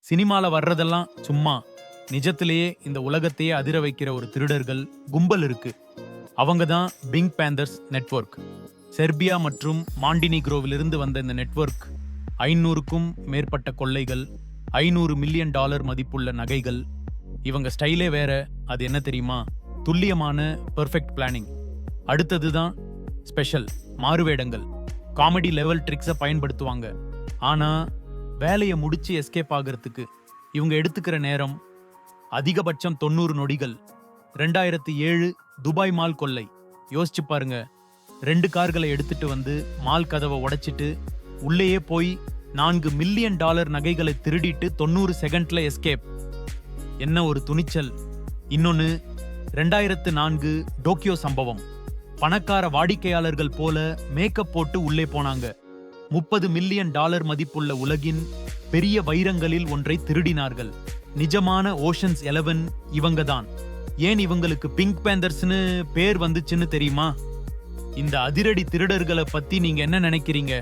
சினிமால வர்றதெல்லாம் சும்மா. நிஜத்திலேயே இந்த உலகத்தையே அதிர வைக்கிற ஒரு திருடர்கள் கும்பல் இருக்கு. அவங்க தான் பிங்க் பேந்தர்ஸ் நெட்வொர்க். செர்பியா மற்றும் மாண்டினிக்ரோவிலிருந்து வந்த இந்த நெட்வொர்க் 500க்கும் மேற்பட்ட கொள்ளைகள், 500 மில்லியன் டாலர் மதிப்புள்ள நகைகள். இவங்க ஸ்டைலே வேற. அது என்ன தெரியுமா? துல்லியமான பெர்ஃபெக்ட் பிளானிங். அடுத்தது தான் ஸ்பெஷல் மாறுவேடங்கள். காமெடி லெவல் ட்ரிக்ஸை பயன்படுத்துவாங்க. ஆனா வேலையை முடிச்சு எஸ்கேப் ஆகிறதுக்கு இவங்க எடுத்துக்கிற நேரம் அதிகபட்சம் 90 நொடிகள். 2007 துபாய் மால் கொள்ளை. யோசிச்சு பாருங்க. 2 கார்களை எடுத்துட்டு வந்து மால் கதவை உடைச்சிட்டு உள்ளேயே போய் 4 மில்லியன் டாலர் நகைகளை திருடிட்டு 90 செகண்ட்ல எஸ்கேப். என்ன ஒரு துணிச்சல்! இன்னொன்னு 2004 டோக்கியோ சம்பவம். பணக்கார வாடிக்கையாளர்கள் போல மேக்கப் போட்டு உள்ளே போனாங்க. 30 மில்லியன் டாலர் மதிப்புள்ள உலகின் பெரிய வைரங்களில் ஒன்றை திருடினார்கள். நிஜமான ஓஷன்ஸ் 11 இவங்க தான். ஏன் இவங்களுக்கு பிங்க் பேந்தர்ஸ்னு பேர் வந்துச்சுன்னு தெரியுமா? இந்த அதிரடி திருடர்களை பத்தி நீங்க என்ன நினைக்கிறீங்க?